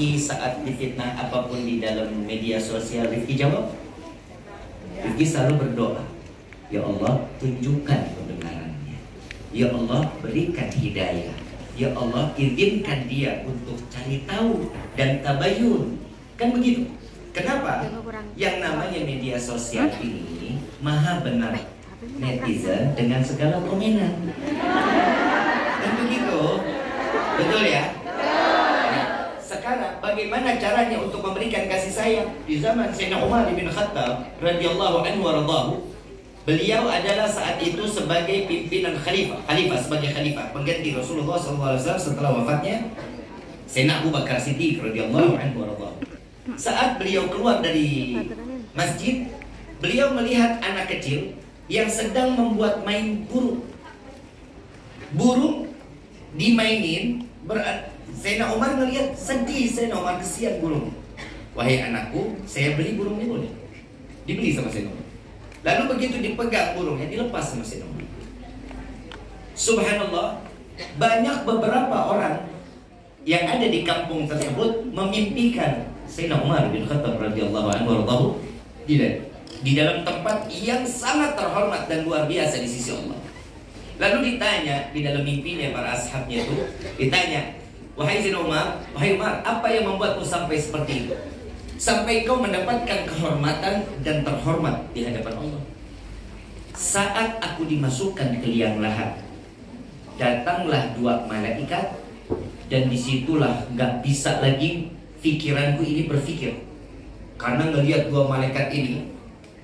Saat difitnah apapun di dalam media sosial, Rifki jawab. Rifki selalu berdoa, ya Allah tunjukkan kebenarannya, ya Allah berikan hidayah, ya Allah izinkan dia untuk cari tahu dan tabayun. Kan begitu. Kenapa? Yang namanya media sosial ini maha benar netizen dengan segala komenan. Kan begitu. Betul ya? Sekarang bagaimana caranya untuk memberikan kasih sayang? Di zaman Sayyidina Umar bin Khattab radhiyallahu anhu waradahu, beliau adalah saat itu sebagai pimpinan khalifah sebagai khalifah pengganti Rasulullah SAW setelah wafatnya Sayyidina Abu Bakar Siddiq radhiyallahu anhu waradahu. Saat beliau keluar dari masjid, beliau melihat anak kecil yang sedang membuat main burung. Burung dimainin, Sayyidina Umar melihat sedih. Sayyidina Umar, kesian burung. Wahai anakku, saya beli burung ini boleh? Dibeli sama Sayyidina Umar. Lalu begitu dipegang burungnya, dilepas sama Sayyidina Umar. Subhanallah, banyak beberapa orang yang ada di kampung tersebut memimpikan Sayyidina Umar bin Khattab radhiyallahu anhu di dalam tempat yang sangat terhormat dan luar biasa di sisi Allah. Lalu ditanya di dalam mimpinya para ashabnya itu, ditanya, wahai Sayyidina Umar, wahai Umar, apa yang membuatmu sampai seperti itu? Sampai kau mendapatkan kehormatan dan terhormat di hadapan Allah. Saat aku dimasukkan ke liang lahat, datanglah dua malaikat, dan disitulah gak bisa lagi pikiranku ini berpikir. Karena ngelihat dua malaikat ini,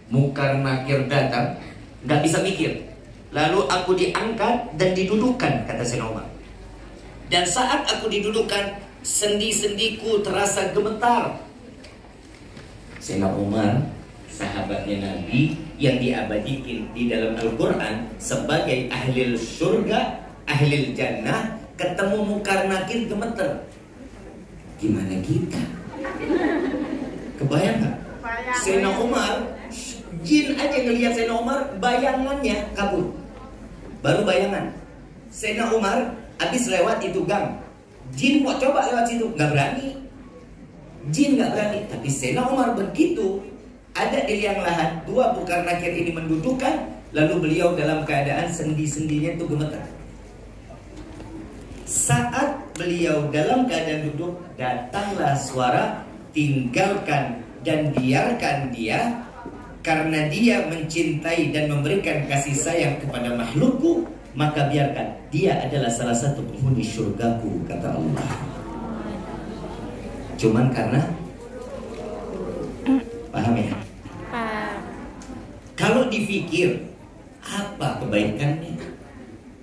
Munkar Nakir datang, gak bisa mikir. Lalu aku diangkat dan didudukkan, kata Sayyidina Umar. Dan saat aku didudukkan, sendi-sendiku terasa gemetar. Sayyidina Umar, sahabatnya Nabi yang diabadikan di dalam Al-Quran sebagai ahlil surga, ahlil jannah, ketemu Munkar Nakir gemeter. Gimana kita? Kebayang gak? Sayyidina Umar, jin aja ngelihat Sayyidina Umar, bayangannya kabur. Baru bayangan. Sayyidina Umar habis lewat itu gang, jin mau coba lewat situ, nggak berani. Jin nggak berani. Tapi Sayyidina Umar begitu ada di liang lahat, dua Munkar Nakir ini mendudukkan, lalu beliau dalam keadaan sendi-sendinya itu gemetar. Saat beliau dalam keadaan duduk, datanglah suara, tinggalkan dan biarkan dia, karena dia mencintai dan memberikan kasih sayang kepada makhlukku, maka biarkan, dia adalah salah satu penghuni syurgaku, kata Allah. Cuman karena paham ya? Kalau dipikir apa kebaikannya?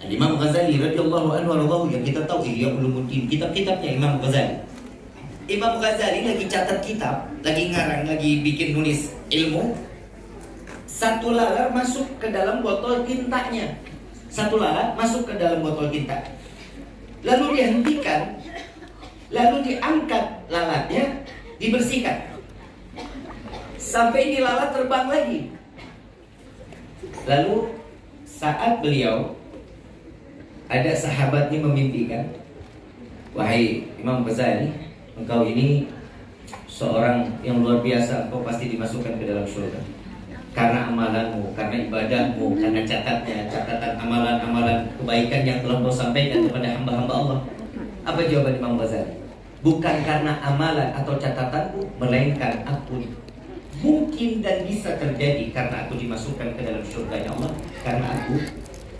Imam Ghazali radhiyallahu anhu yang kita tahu Ihya Ulumuddin, kitab-kitabnya Imam Ghazali. Imam Ghazali lagi catat kitab, lagi ngarang, lagi bikin nulis ilmu. Satu lalat masuk ke dalam botol tintanya. Satu lalat masuk ke dalam botol tinta. Lalu dihentikan, lalu diangkat lalatnya, dibersihkan. Sampai ini lalat terbang lagi. Lalu saat beliau, ada sahabatnya memimpikan, wahai Imam Ghazali, engkau ini seorang yang luar biasa, engkau pasti dimasukkan ke dalam surga. Karena amalanmu, karena ibadahmu, karena catatan amalan-amalan kebaikan yang telah kau sampaikan kepada hamba-hamba Allah. Apa jawaban Imam Ghazali? Bukan karena amalan atau catatanku, melainkan aku mungkin dan bisa terjadi karena aku dimasukkan ke dalam surganya Allah, karena aku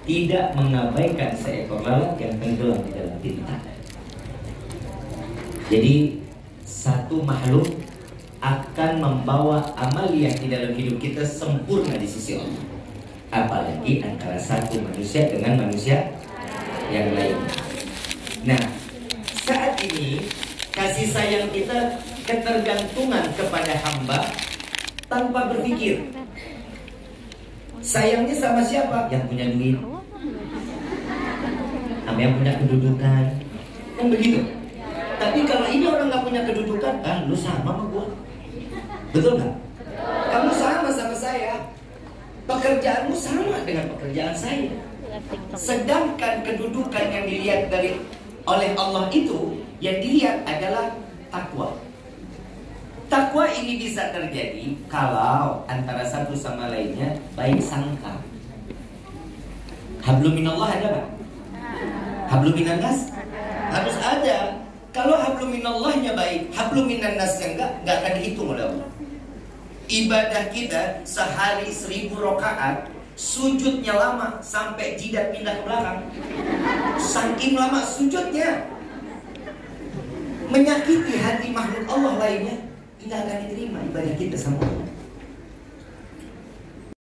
tidak mengabaikan seekor lalat yang tenggelam di dalam tinta. Jadi satu makhluk akan membawa amal yang di dalam hidup kita sempurna di sisi Allah. Apalagi antara satu manusia dengan manusia yang lain. Nah, saat ini kasih sayang kita ketergantungan kepada hamba tanpa berpikir. Sayangnya sama siapa? Yang punya duit, sama yang punya kedudukan. Kan begitu. Tapi kalau ini orang nggak punya kedudukan, lu sama sama gua. Betul nggak? Kamu sama saya. Pekerjaanmu sama dengan pekerjaan saya. Sedangkan kedudukan yang dilihat oleh Allah itu, yang dilihat adalah takwa. Takwa ini bisa terjadi kalau antara satu sama lainnya baik sangka. Hablum minallah ada nggak? Hablum minannas harus ada. Kalau hablum minallahnya baik, hablum minannasnya nggak akan dihitung oleh Allah. Ibadah kita sehari 1000 rakaat, sujudnya lama sampai jidat pindah ke belakang. Saking lama sujudnya, menyakiti hati makhluk Allah lainnya, tidak akan diterima ibadah kita sama Allah.